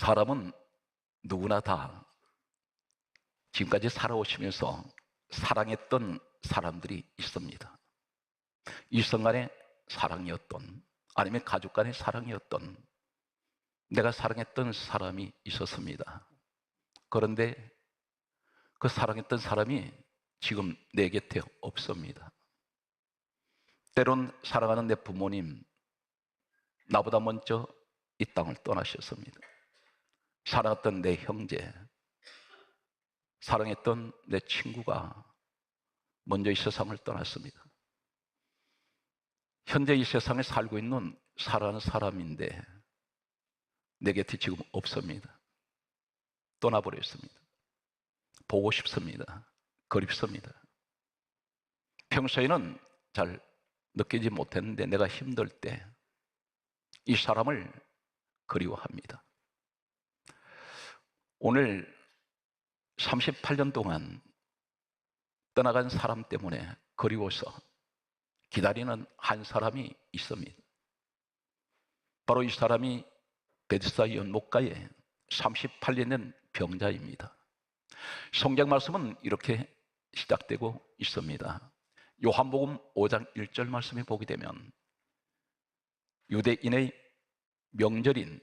사람은 누구나 다 지금까지 살아오시면서 사랑했던 사람들이 있습니다. 이성 간의 사랑이었던, 아니면 가족 간의 사랑이었던, 내가 사랑했던 사람이 있었습니다. 그런데 그 사랑했던 사람이 지금 내 곁에 없습니다. 때론 사랑하는 내 부모님, 나보다 먼저 이 땅을 떠나셨습니다. 사랑했던 내 형제, 사랑했던 내 친구가 먼저 이 세상을 떠났습니다. 현재 이 세상에 살고 있는 사랑하는 사람인데 내 곁에 지금 없습니다. 떠나버렸습니다. 보고 싶습니다. 그립습니다. 평소에는 잘 느끼지 못했는데 내가 힘들 때 이 사람을 그리워합니다. 오늘 38년 동안 떠나간 사람 때문에 그리워서 기다리는 한 사람이 있습니다. 바로 이 사람이 베드스다 연못가에 38년 된 병자입니다. 성경 말씀은 이렇게 시작되고 있습니다. 요한복음 5장 1절 말씀에 보게 되면 유대인의 명절인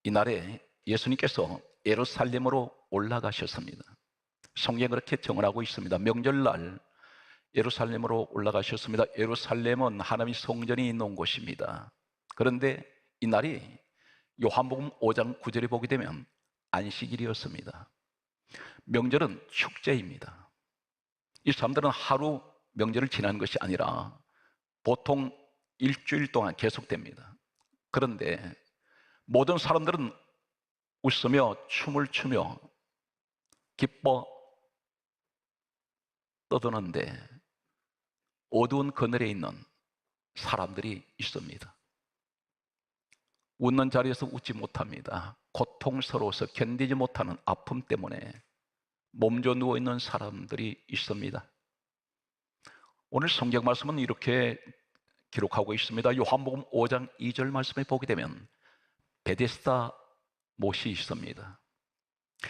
이날에 예수님께서 예루살렘으로 올라가셨습니다. 성경에 그렇게 정언하고 있습니다. 명절날 예루살렘으로 올라가셨습니다. 예루살렘은 하나님의 성전이 있는 곳입니다. 그런데 이날이 요한복음 5장 9절에 보게 되면 안식일이었습니다. 명절은 축제입니다. 이 사람들은 하루 명절을 지나는 것이 아니라 보통 일주일 동안 계속됩니다. 그런데 모든 사람들은 웃으며 춤을 추며 기뻐 떠드는데 어두운 그늘에 있는 사람들이 있습니다. 웃는 자리에서 웃지 못합니다. 고통스러워서 견디지 못하는 아픔 때문에 몸져 누워있는 사람들이 있습니다. 오늘 성경 말씀은 이렇게 기록하고 있습니다. 요한복음 5장 2절 말씀에 보게 되면 베데스다 못이 있습니다.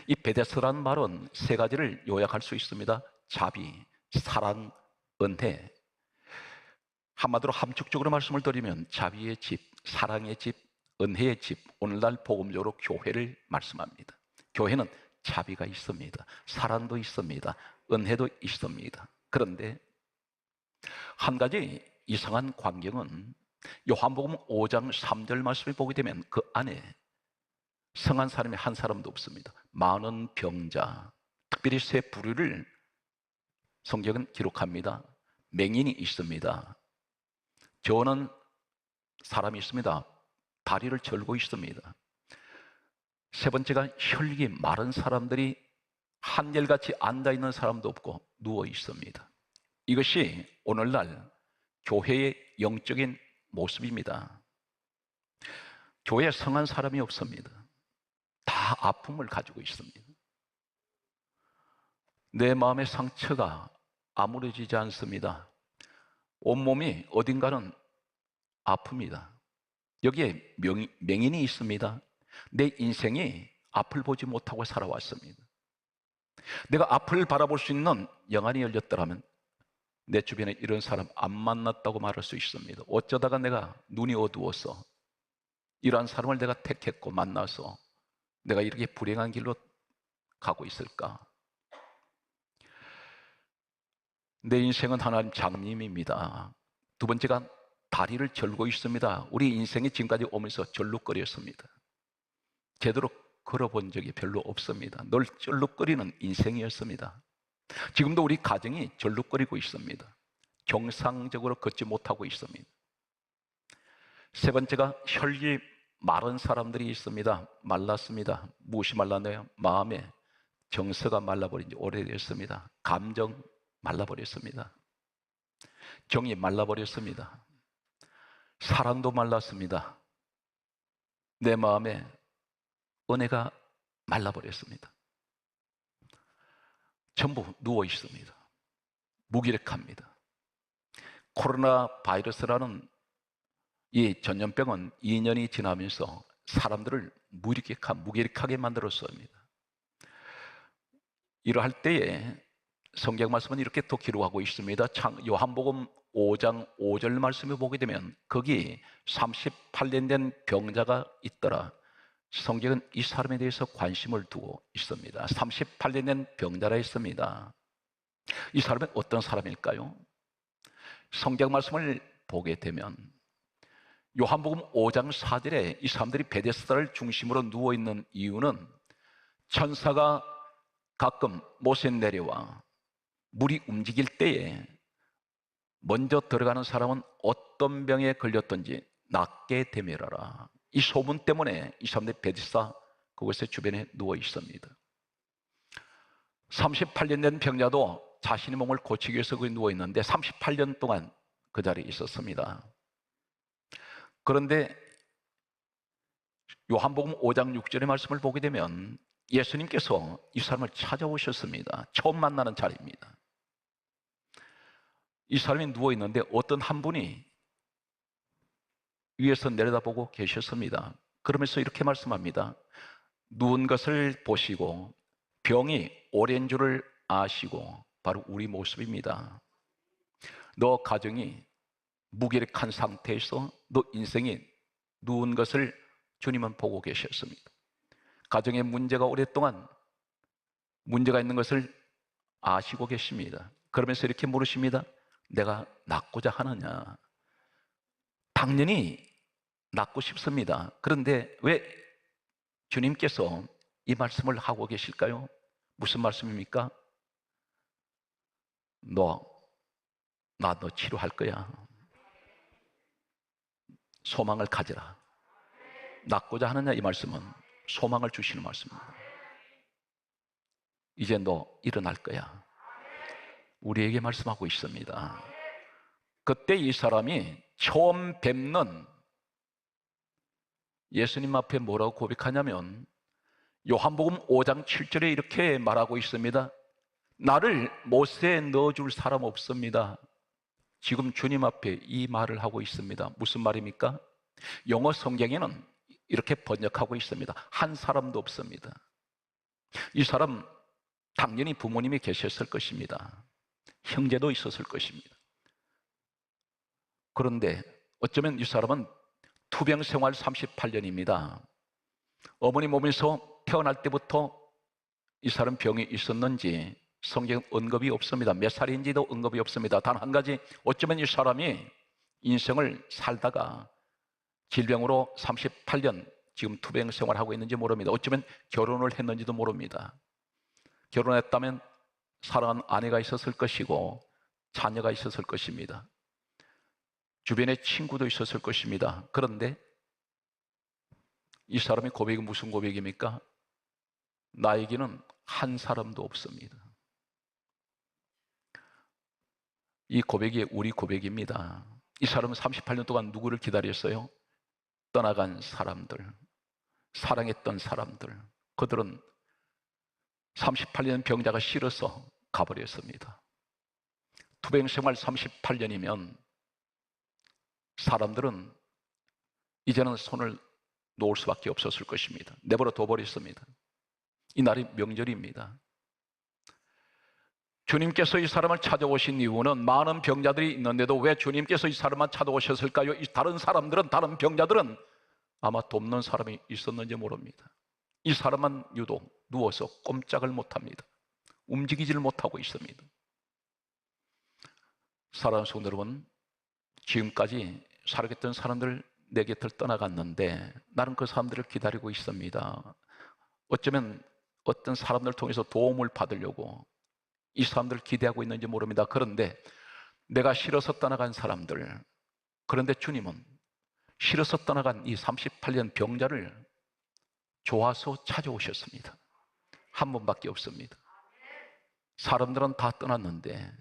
이 베데스다라는 말은 세 가지를 요약할 수 있습니다. 자비, 사랑, 은혜. 한마디로 함축적으로 말씀을 드리면 자비의 집, 사랑의 집, 은혜의 집, 오늘날 복음적으로 교회를 말씀합니다. 교회는 자비가 있습니다. 사랑도 있습니다. 은혜도 있습니다. 그런데 한 가지 이상한 광경은 요한복음 5장 3절 말씀을 보게 되면 그 안에 성한 사람이 한 사람도 없습니다. 많은 병자, 특별히 세 부류를 성경은 기록합니다. 맹인이 있습니다. 저는 사람이 있습니다. 다리를 절고 있습니다. 세 번째가 혈기 마른 사람들이 한결같이 앉아있는 사람도 없고 누워 있습니다. 이것이 오늘날 교회의 영적인 모습입니다. 교회에 성한 사람이 없습니다. 다 아픔을 가지고 있습니다. 내 마음의 상처가 아무래지지 않습니다. 온몸이 어딘가는 아픕니다. 여기에 맹인이 있습니다. 내 인생이 앞을 보지 못하고 살아왔습니다. 내가 앞을 바라볼 수 있는 영안이 열렸더라면 내 주변에 이런 사람 안 만났다고 말할 수 있습니다. 어쩌다가 내가 눈이 어두워서 이러한 사람을 내가 택했고 만나서 내가 이렇게 불행한 길로 가고 있을까? 내 인생은 하나님 장님입니다. 두 번째가 다리를 절고 있습니다. 우리 인생이 지금까지 오면서 절룩거렸습니다. 제대로 걸어본 적이 별로 없습니다. 늘 절룩거리는 인생이었습니다. 지금도 우리 가정이 절룩거리고 있습니다. 정상적으로 걷지 못하고 있습니다. 세 번째가 혈기 마른 사람들이 있습니다. 말랐습니다. 무엇이 말랐나요? 마음에 정서가 말라버린 지 오래됐습니다. 감정 말라버렸습니다. 정이 말라버렸습니다. 사랑도 말랐습니다. 내 마음에 은혜가 말라버렸습니다. 전부 누워 있습니다. 무기력합니다. 코로나 바이러스라는 이 전염병은 2년이 지나면서 사람들을 무기력하게 만들었습니다. 이러할 때에 성경 말씀은 이렇게 또 기록하고 있습니다. 요한복음 5장 5절 말씀을 보게 되면 거기 38년 된 병자가 있더라. 성경은 이 사람에 대해서 관심을 두고 있습니다. 38년 된 병자라 했습니다. 이 사람은 어떤 사람일까요? 성경 말씀을 보게 되면 요한복음 5장 4절에 이 사람들이 베데스다를 중심으로 누워있는 이유는 천사가 가끔 못에 내려와 물이 움직일 때에 먼저 들어가는 사람은 어떤 병에 걸렸든지 낫게 되밀어라. 이 소문 때문에 이 사람들이 베데스다 그곳에 주변에 누워 있습니다. 38년 된 병자도 자신의 몸을 고치기 위해서 거기 누워 있는데 38년 동안 그 자리에 있었습니다. 그런데 요한복음 5장 6절의 말씀을 보게 되면 예수님께서 이 사람을 찾아오셨습니다. 처음 만나는 자리입니다. 이 사람이 누워 있는데 어떤 한 분이 위에서 내려다보고 계셨습니다. 그러면서 이렇게 말씀합니다. 누운 것을 보시고 병이 오랜 줄을 아시고 바로 우리 모습입니다. 너 가정이 무기력한 상태에서 너 인생이 누운 것을 주님은 보고 계셨습니다. 가정에 문제가 오랫동안 문제가 있는 것을 아시고 계십니다. 그러면서 이렇게 물으십니다. 내가 낫고자 하느냐? 당연히 낫고 싶습니다. 그런데 왜 주님께서 이 말씀을 하고 계실까요? 무슨 말씀입니까? 나 너 치료할 거야. 소망을 가지라. 낫고자 하느냐? 이 말씀은 소망을 주시는 말씀입니다. 이제 너 일어날 거야. 우리에게 말씀하고 있습니다. 그때 이 사람이 처음 뵙는 예수님 앞에 뭐라고 고백하냐면 요한복음 5장 7절에 이렇게 말하고 있습니다. 나를 못에 넣어줄 사람 없습니다. 지금 주님 앞에 이 말을 하고 있습니다. 무슨 말입니까? 영어 성경에는 이렇게 번역하고 있습니다. 한 사람도 없습니다. 이 사람 당연히 부모님이 계셨을 것입니다. 형제도 있었을 것입니다. 그런데 어쩌면 이 사람은 투병 생활 38년입니다. 어머니 몸에서 태어날 때부터 이 사람 병이 있었는지 성경 언급이 없습니다. 몇 살인지도 언급이 없습니다. 단 한 가지, 어쩌면 이 사람이 인생을 살다가 질병으로 38년 지금 투병 생활하고 있는지 모릅니다. 어쩌면 결혼을 했는지도 모릅니다. 결혼했다면 사랑하는 아내가 있었을 것이고 자녀가 있었을 것입니다. 주변에 친구도 있었을 것입니다. 그런데 이 사람의 고백이 무슨 고백입니까? 나에게는 한 사람도 없습니다. 이 고백이 우리 고백입니다. 이 사람은 38년 동안 누구를 기다렸어요? 떠나간 사람들, 사랑했던 사람들. 그들은 38년 병자가 싫어서 가버렸습니다. 투병 생활 38년이면 사람들은 이제는 손을 놓을 수밖에 없었을 것입니다. 내버려 둬버렸습니다. 이 날이 명절입니다. 주님께서 이 사람을 찾아오신 이유는 많은 병자들이 있는데도 왜 주님께서 이 사람만 찾아오셨을까요? 이 다른 사람들은, 다른 병자들은 아마 돕는 사람이 있었는지 모릅니다. 이 사람만 유독 누워서 꼼짝을 못합니다. 움직이지를 못하고 있습니다. 사랑하는 성도 여러분, 지금까지 살아갔던 사람들 내 곁을 떠나갔는데 나는 그 사람들을 기다리고 있습니다. 어쩌면 어떤 사람들을 통해서 도움을 받으려고 이 사람들을 기대하고 있는지 모릅니다. 그런데 내가 싫어서 떠나간 사람들, 그런데 주님은 싫어서 떠나간 이 38년 병자를 좋아서 찾아오셨습니다. 한 번밖에 없습니다. 사람들은 다 떠났는데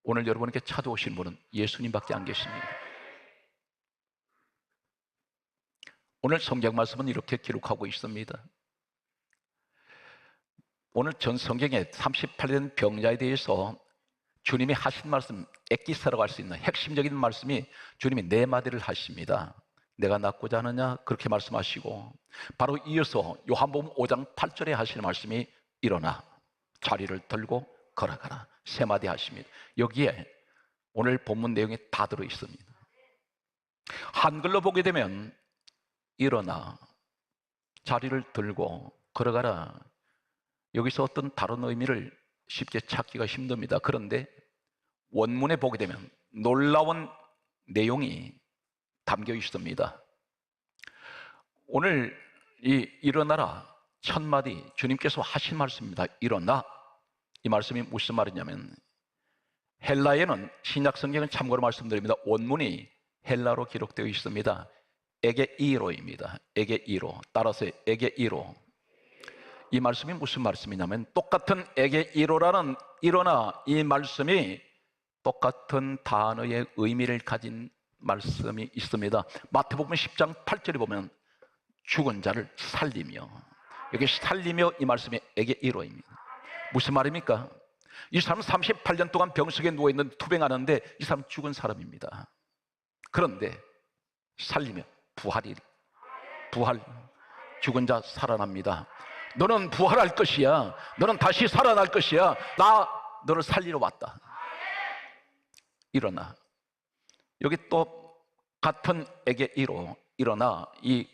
오늘 여러분에게 찾아오신 분은 예수님밖에 안 계십니다. 오늘 성경 말씀은 이렇게 기록하고 있습니다. 오늘 전 성경에 38년 병자에 대해서 주님이 하신 말씀, 엑기스라고 할 수 있는 핵심적인 말씀이 주님이 네 마디를 하십니다. 내가 낫고자 하느냐? 그렇게 말씀하시고 바로 이어서 요한복음 5장 8절에 하시는 말씀이 일어나 자리를 들고 걸어가라. 세 마디 하십니다. 여기에 오늘 본문 내용이 다 들어 있습니다. 한글로 보게 되면 일어나 자리를 들고 걸어가라. 여기서 어떤 다른 의미를 쉽게 찾기가 힘듭니다. 그런데 원문에 보게 되면 놀라운 내용이 담겨 있습니다. 오늘 이 일어나라 첫 마디 주님께서 하신 말씀입니다. 일어나. 이 말씀이 무슨 말이냐면 헬라에는 신약 성경은 참고로 말씀드립니다. 원문이 헬라로 기록되어 있습니다. 에게이로입니다. 에게이로. 따라서 에게이로. 이 말씀이 무슨 말씀이냐면 똑같은 에게이로라는 일어나 이 말씀이 똑같은 단어의 의미를 가진 말씀이 있습니다. 마태복음 10장 8절에 보면 죽은 자를 살리며, 여기 살리며 이 말씀이 에게이로입니다. 무슨 말입니까? 이 사람은 38년 동안 병석에 누워있는 투병하는데 이 사람은 죽은 사람입니다. 그런데 살리며 부활, 죽은 자 살아납니다. 너는 부활할 것이야. 너는 다시 살아날 것이야. 나 너를 살리러 왔다. 일어나. 여기 또 같은 에게이로 일어나 이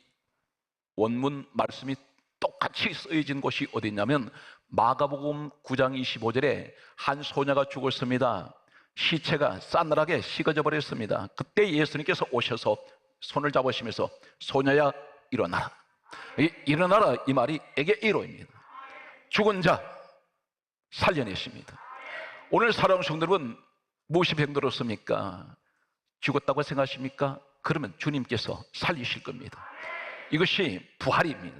원문 말씀이 똑같이 쓰여진 곳이 어디냐면 마가복음 9장 25절에 한 소녀가 죽었습니다. 시체가 싸늘하게 식어져 버렸습니다. 그때 예수님께서 오셔서 손을 잡으시면서 소녀야 일어나라. 일어나라 이 말이 에게이로입니다. 죽은 자 살려내십니다. 오늘 사랑하는 성도 여러분, 무엇이 병들었습니까? 죽었다고 생각하십니까? 그러면 주님께서 살리실 겁니다. 이것이 부활입니다.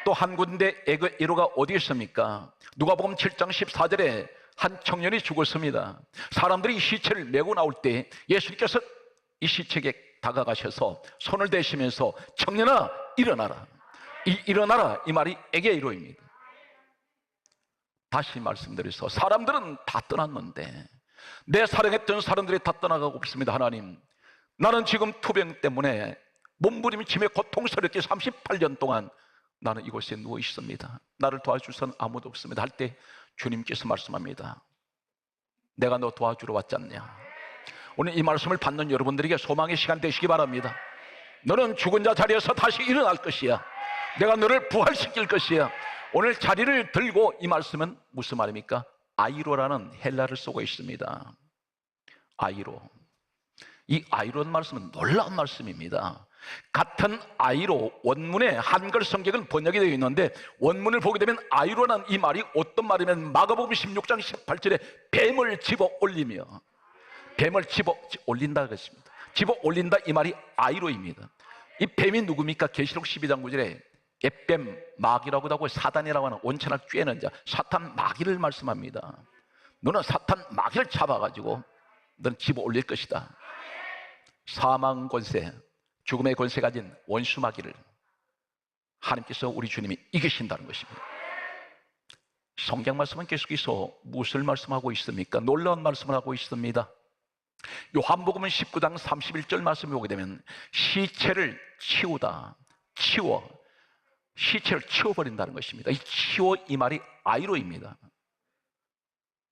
또 한 군데 에게이로가 어디 있습니까? 누가복음 7장 14절에 한 청년이 죽었습니다. 사람들이 이 시체를 메고 나올 때 예수님께서 이 시체에게 다가가셔서 손을 대시면서 청년아 일어나라. 이 일어나라 이 말이 에게이로입니다. 다시 말씀드려서 사람들은 다 떠났는데 내 사랑했던 사람들이 다 떠나가고 있습니다. 하나님, 나는 지금 투병 때문에 몸부림치며 고통스럽게 38년 동안 나는 이곳에 누워 있습니다. 나를 도와줄 사람은 아무도 없습니다. 할 때 주님께서 말씀합니다. 내가 너 도와주러 왔지 않냐. 오늘 이 말씀을 받는 여러분들에게 소망의 시간 되시기 바랍니다. 너는 죽은 자 자리에서 다시 일어날 것이야. 내가 너를 부활시킬 것이야. 오늘 자리를 들고 이 말씀은 무슨 말입니까? 아이로라는 헬라를 쓰고 있습니다. 아이로. 이 아이로는 말씀은 놀라운 말씀입니다. 같은 아이로 원문에 한글 성경은 번역이 되어 있는데 원문을 보게 되면 아이로라는 이 말이 어떤 말이면 마가복음 16장 18절에 뱀을 집어 올리며, 뱀을 집어 올린다 그랬습니다. 집어 올린다 이 말이 아이로입니다. 이 뱀이 누굽니까? 계시록 12장 9절에 갯뱀 마귀라고도 하고 사단이라고 하는 온천을 쬐는 자, 사탄 마귀를 말씀합니다. 너는 사탄 마귀를 잡아가지고 너는 집어 올릴 것이다. 사망 권세, 죽음의 권세 가진 원수 마귀를 하나님께서 우리 주님이 이기신다는 것입니다. 성경 말씀은 계속해서 무엇을 말씀하고 있습니까? 놀라운 말씀을 하고 있습니다. 요한복음은 19장 31절 말씀을 보게 되면 시체를 치우다, 시체를 치워버린다는 것입니다. 이 치워 이 말이 아이로입니다.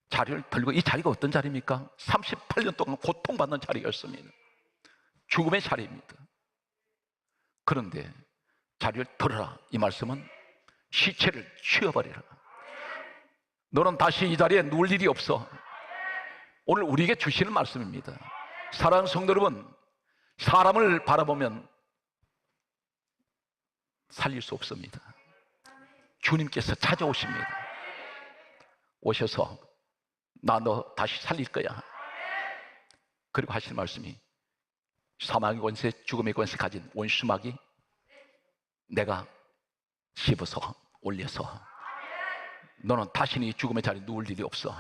자리를 들고, 이 자리가 어떤 자리입니까? 38년 동안 고통받는 자리였습니다. 죽음의 자리입니다. 그런데 자리를 들어라 이 말씀은 시체를 치워버리라. 너는 다시 이 자리에 누울 일이 없어. 오늘 우리에게 주시는 말씀입니다. 사랑하는 성도 여러분, 사람을 바라보면 살릴 수 없습니다. 주님께서 찾아오십니다. 오셔서 나 너 다시 살릴 거야. 그리고 하실 말씀이 사망의 권세, 죽음의 권세 가진 원수마귀 내가 씹어서 올려서 너는 다시는 이 죽음의 자리에 누울 일이 없어.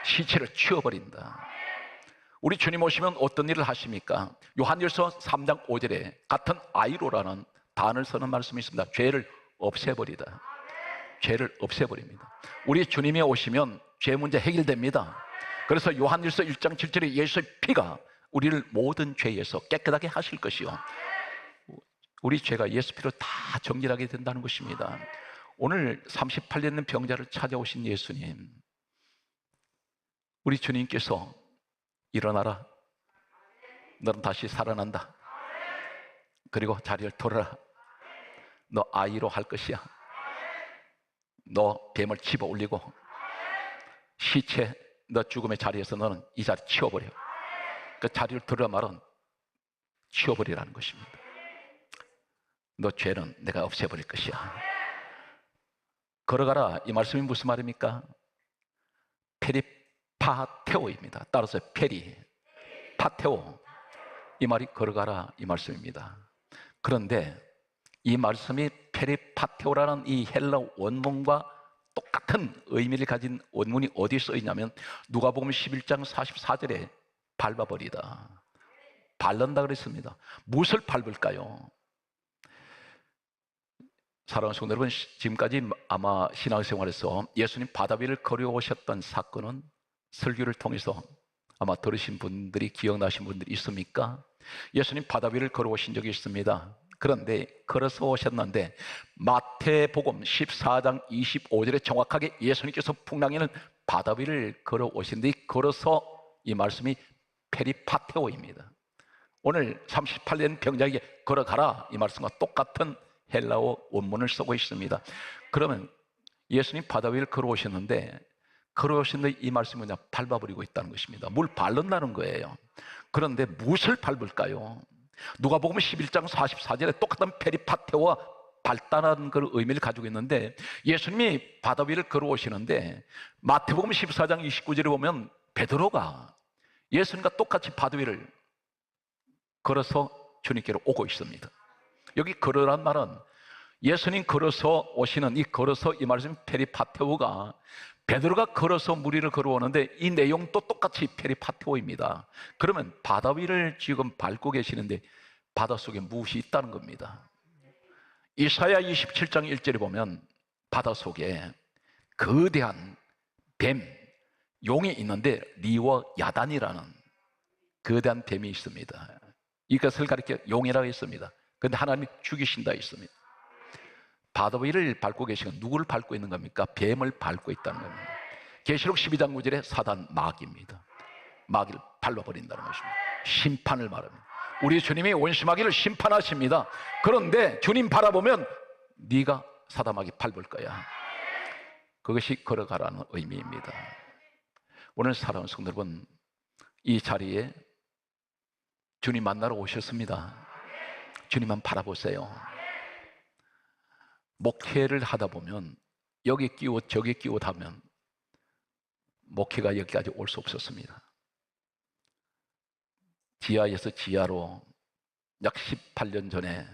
시체를 치워버린다. 우리 주님 오시면 어떤 일을 하십니까? 요한일서 3장 5절에 같은 아이로라는 단을 쓰는 말씀이 있습니다. 죄를 없애버리다. 죄를 없애버립니다. 우리 주님이 오시면 죄 문제 해결됩니다. 그래서 요한일서 1장 7절에 예수의 피가 우리를 모든 죄에서 깨끗하게 하실 것이요 우리 죄가 예수 피로 다 정결하게 된다는 것입니다. 오늘 38년 된 병자를 찾아오신 예수님, 우리 주님께서 일어나라, 너는 다시 살아난다, 그리고 자리를 돌아라, 너 아이로 할 것이야, 너 뱀을 집어 올리고 시체, 너 죽음의 자리에서 너는 이 자리 치워버려. 그 자리를 들으라 말은 치워버리라는 것입니다. 너 죄는 내가 없애버릴 것이야. 걸어가라, 이 말씀이 무슨 말입니까? 페리파테오입니다. 따라서 페리, 파테오, 이 말이 걸어가라 이 말씀입니다. 그런데 이 말씀이 페리파테오라는 이 헬라 원문과 똑같은 의미를 가진 원문이 어디에 써 있냐면 누가복음 11장 44절에 밟아버리다, 밟는다 그랬습니다. 무엇을 밟을까요? 사랑하는 성도 여러분, 지금까지 아마 신앙생활에서 예수님 바다 위를 걸어오셨던 사건은 설교를 통해서 아마 들으신 분들이, 기억나신 분들이 있습니까? 예수님 바다 위를 걸어오신 적이 있습니다. 그런데 걸어서 오셨는데 마태복음 14장 25절에 정확하게 예수님께서 풍랑에는 바다 위를 걸어오신데, 걸어서 이 말씀이 페리파테오입니다. 오늘 38년 병자에게 걸어가라 이 말씀과 똑같은 헬라어 원문을 쓰고 있습니다. 그러면 예수님 바다 위를 걸어오셨는데, 걸어오셨는데 이 말씀이 뭐냐? 밟아버리고 있다는 것입니다. 뭘 밟는다는 거예요. 그런데 무엇을 밟을까요? 누가복음 11장 44절에 똑같은 페리파테오와 발단한 그 의미를 가지고 있는데, 예수님이 바다 위를 걸어오시는데 마태복음 14장 29절에 보면 베드로가 예수님과 똑같이 바다 위를 걸어서 주님께로 오고 있습니다. 여기 걸으란 말은 예수님 걸어서 오시는 이 걸어서 이 말씀 페리파테오가 베드로가 걸어서 물 위를 걸어오는데 이 내용도 똑같이 페리파테오입니다. 그러면 바다 위를 지금 밟고 계시는데 바닷속에 무엇이 있다는 겁니다. 이사야 27장 1절에 보면 바닷속에 거대한 뱀, 용이 있는데 리워 야단이라는 거대한 뱀이 있습니다. 이것을 가리켜 용이라고 했습니다. 그런데 하나님이 죽이신다 했습니다. 바다 위를 밟고 계시면 누구를 밟고 있는 겁니까? 뱀을 밟고 있다는 겁니다. 계시록 12장 9절에 사단 마귀입니다. 마귀를 밟아버린다는 것입니다. 심판을 말합니다. 우리 주님이 원수마귀를 심판하십니다. 그런데 주님 바라보면 네가 사단 마귀 밟을 거야. 그것이 걸어가라는 의미입니다. 오늘 사랑하는 성도 여러분, 이 자리에 주님 만나러 오셨습니다. 주님만 바라보세요. 목회를 하다 보면 여기 끼워 저기 끼워 하면 목회가 여기까지 올 수 없었습니다. 지하에서 지하로 약 18년 전에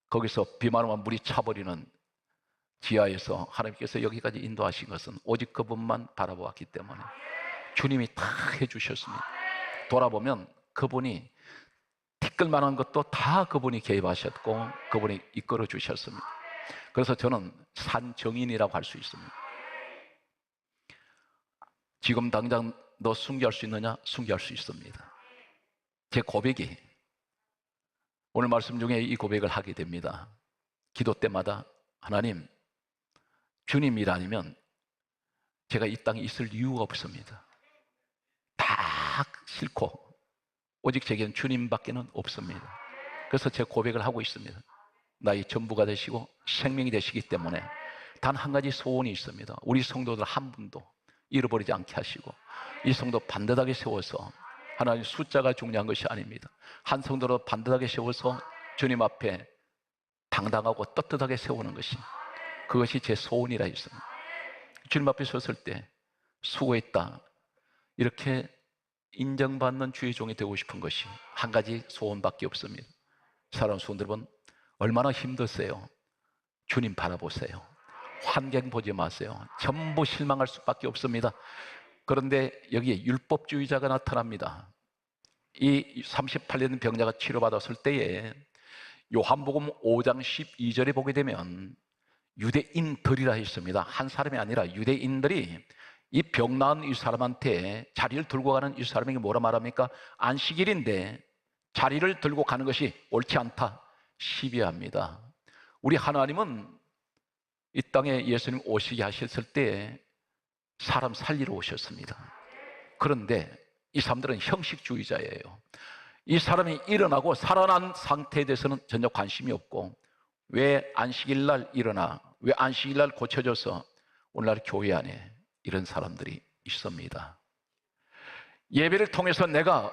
거기서 비만 오면 물이 차버리는 지하에서 하나님께서 여기까지 인도하신 것은 오직 그분만 바라보았기 때문에 주님이 다 해주셨습니다. 돌아보면 그분이 티끌만한 것도 다 그분이 개입하셨고 그분이 이끌어 주셨습니다. 그래서 저는 산정인이라고 할 수 있습니다. 지금 당장 너 순교할 수 있느냐? 순교할 수 있습니다. 제 고백이 오늘 말씀 중에 이 고백을 하게 됩니다. 기도 때마다 하나님, 주님 일 아니면 제가 이 땅에 있을 이유가 없습니다. 다 싫고 오직 제게는 주님밖에는 없습니다. 그래서 제 고백을 하고 있습니다. 나의 전부가 되시고 생명이 되시기 때문에 단 한 가지 소원이 있습니다. 우리 성도들 한 분도 잃어버리지 않게 하시고 이 성도 반듯하게 세워서, 하나님 숫자가 중요한 것이 아닙니다. 한 성도로 반듯하게 세워서 주님 앞에 당당하고 떳떳하게 세우는 것이, 그것이 제 소원이라 했습니다. 주님 앞에 섰을 때 수고했다 이렇게 인정받는 주의 종이 되고 싶은 것이 한 가지 소원밖에 없습니다. 사랑하는 성도 여러분, 얼마나 힘드세요? 주님 바라보세요. 환경 보지 마세요. 전부 실망할 수밖에 없습니다. 그런데 여기에 율법주의자가 나타납니다. 이 38년 병자가 치료받았을 때에 요한복음 5장 12절에 보게 되면 유대인들이라 했습니다. 한 사람이 아니라 유대인들이 이 병 나은 이 사람한테 자리를 들고 가는 이 사람에게 뭐라 말합니까? 안식일인데 자리를 들고 가는 것이 옳지 않다. 시비합니다. 우리 하나님은 이 땅에 예수님 오시게 하셨을 때 사람 살리러 오셨습니다. 그런데 이 사람들은 형식주의자예요. 이 사람이 일어나고 살아난 상태에 대해서는 전혀 관심이 없고, 왜 안식일 날 일어나, 왜 안식일 날 고쳐져서 오늘날 교회 안에 이런 사람들이 있습니다. 예배를 통해서 내가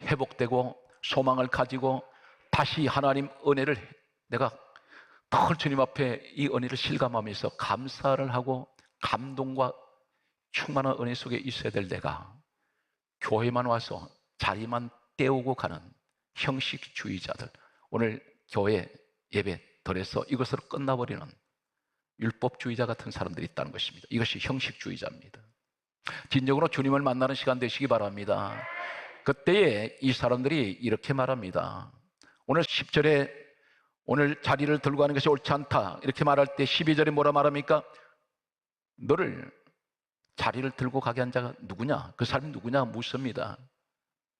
회복되고 소망을 가지고 다시 하나님 은혜를 내가 늘 주님 앞에 이 은혜를 실감하면서 감사를 하고 감동과 충만한 은혜 속에 있어야 될 내가 교회만 와서 자리만 때우고 가는 형식주의자들, 오늘 교회 예배 덜해서 이것으로 끝나버리는 율법주의자 같은 사람들이 있다는 것입니다. 이것이 형식주의자입니다. 진정으로 주님을 만나는 시간 되시기 바랍니다. 그때에 이 사람들이 이렇게 말합니다. 오늘 10절에 오늘 자리를 들고 가는 것이 옳지 않다 이렇게 말할 때 12절에 뭐라 말합니까? 너를 자리를 들고 가게 한 자가 누구냐? 그 사람이 누구냐? 묻습니다.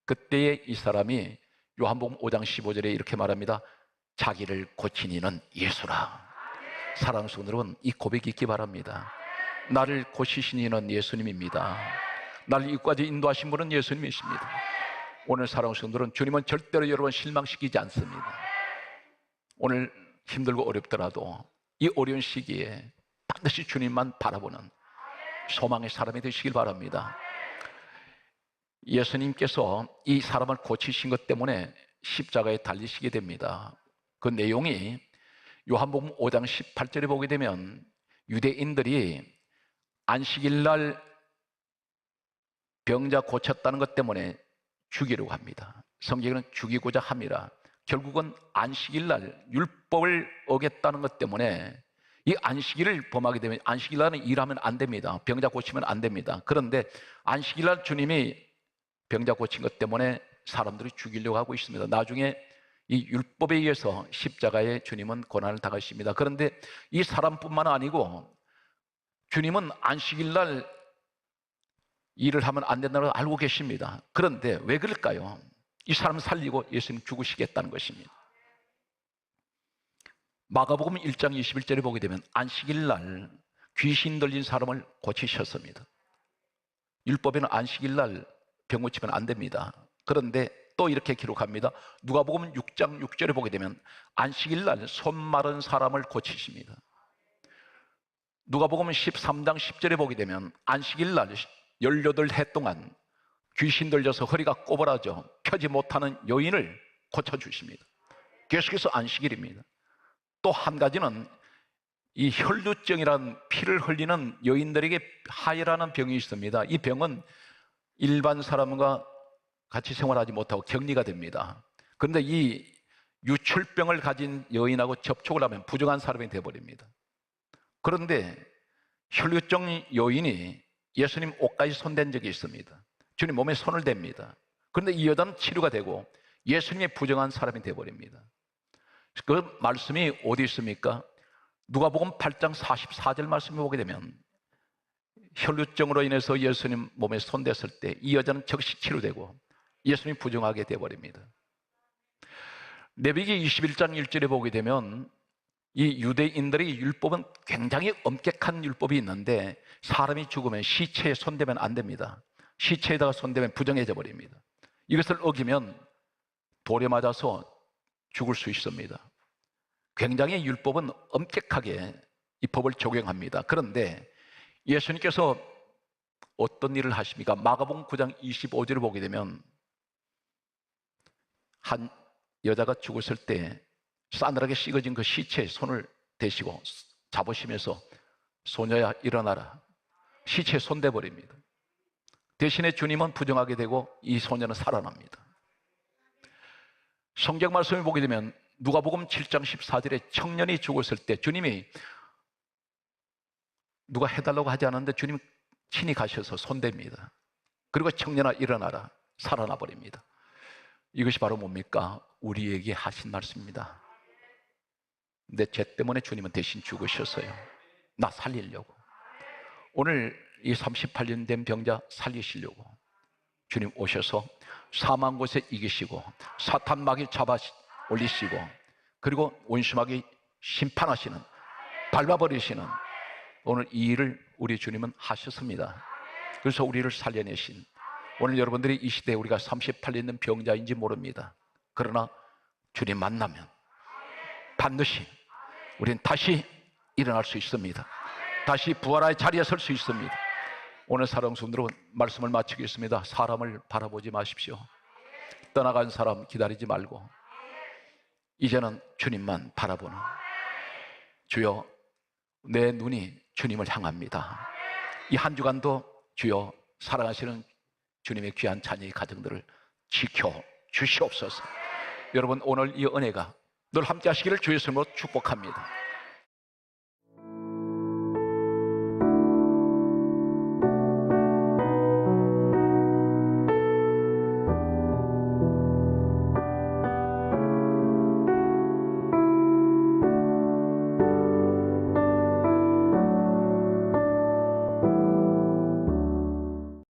그때에 이 사람이 요한복음 5장 15절에 이렇게 말합니다. 자기를 고친 이는 예수라. 사랑하는 성도 여러분, 이 고백이 있기 바랍니다. 나를 고치신 이는 예수님입니다. 나를 이까지 인도하신 분은 예수님이십니다. 오늘 사랑하는 성도들은 주님은 절대로 여러분 실망시키지 않습니다. 오늘 힘들고 어렵더라도 이 어려운 시기에 반드시 주님만 바라보는 소망의 사람이 되시길 바랍니다. 예수님께서 이 사람을 고치신 것 때문에 십자가에 달리시게 됩니다. 그 내용이 요한복음 5장 18절에 보게 되면 유대인들이 안식일 날 병자 고쳤다는 것 때문에 죽이려고 합니다. 성경에는 죽이고자 함이라. 결국은 안식일 날 율법을 어겼다는 것 때문에 이 안식일을 범하게 되면, 안식일 날은 일하면 안 됩니다. 병자 고치면 안 됩니다. 그런데 안식일 날 주님이 병자 고친 것 때문에 사람들이 죽이려고 하고 있습니다. 나중에 이 율법에 의해서 십자가에 주님은 고난을 당하십니다. 그런데 이 사람뿐만 아니고 주님은 안식일 날 일을 하면 안 된다는 걸 알고 계십니다. 그런데 왜 그럴까요? 이 사람 살리고 예수님 죽으시겠다는 것입니다. 마가복음 1장 21절에 보게 되면 안식일 날 귀신 들린 사람을 고치셨습니다. 율법에는 안식일 날 병 고치면 안 됩니다. 그런데 또 이렇게 기록합니다. 누가복음 6장 6절에 보게 되면 안식일 날 손 마른 사람을 고치십니다. 누가복음 13장 10절에 보게 되면 안식일 날 18해 동안 귀신 들려서 허리가 꼬부라져 펴지 못하는 여인을 고쳐주십니다. 계속해서 안식일입니다. 또 한 가지는 이 혈루증이라는 피를 흘리는 여인들에게 하혈하는 병이 있습니다. 이 병은 일반 사람과 같이 생활하지 못하고 격리가 됩니다. 그런데 이 유출병을 가진 여인하고 접촉을 하면 부정한 사람이 되어버립니다. 그런데 혈루증 여인이 예수님 옷까지 손댄 적이 있습니다. 주님 몸에 손을 댑니다. 그런데 이 여자는 치료가 되고 예수님의 부정한 사람이 되어버립니다. 그 말씀이 어디 있습니까? 누가복음 8장 44절 말씀을 보게 되면 혈루증으로 인해서 예수님 몸에 손댔을 때 이 여자는 즉시 치료되고 예수님이 부정하게 되어버립니다. 레위기 21장 1절에 보게 되면 이 유대인들의 율법은 굉장히 엄격한 율법이 있는데 사람이 죽으면 시체에 손대면 안 됩니다. 시체에다가 손대면 부정해져 버립니다. 이것을 어기면 돌에 맞아서 죽을 수 있습니다. 굉장히 율법은 엄격하게 이 법을 적용합니다. 그런데 예수님께서 어떤 일을 하십니까? 마가복음 9장 25절을 보게 되면 한 여자가 죽었을 때 싸늘하게 식어진 그 시체에 손을 대시고 잡으시면서 소녀야 일어나라. 시체에 손대버립니다. 대신에 주님은 부정하게 되고 이 소녀는 살아납니다. 성경 말씀을 보게 되면 누가복음 7장 14절에 청년이 죽었을 때 주님이 누가 해달라고 하지 않았는데 주님이 친히 가셔서 손댑니다. 그리고 청년아 일어나라. 살아나 버립니다. 이것이 바로 뭡니까? 우리에게 하신 말씀입니다. 내 죄 때문에 주님은 대신 죽으셨어요. 나 살리려고. 오늘 이 38년 된 병자 살리시려고 주님 오셔서 사망 곳에 이기시고 사탄 마귀 잡아 올리시고 그리고 원심하게 심판하시는, 밟아버리시는 오늘 이 일을 우리 주님은 하셨습니다. 그래서 우리를 살려내신, 오늘 여러분들이 이 시대에 우리가 38년 있는 병자인지 모릅니다. 그러나 주님 만나면 반드시 우리는 다시 일어날 수 있습니다. 다시 부활의 자리에 설 수 있습니다. 오늘 사랑하는 성도들, 말씀을 마치겠습니다. 사람을 바라보지 마십시오. 떠나간 사람 기다리지 말고 이제는 주님만 바라보는, 주여 내 눈이 주님을 향합니다. 이 한 주간도 주여 사랑하시는 주님의 귀한 자녀의 가정들을 지켜 주시옵소서. 여러분, 오늘 이 은혜가 늘 함께 하시기를 주의 이름으로 축복합니다.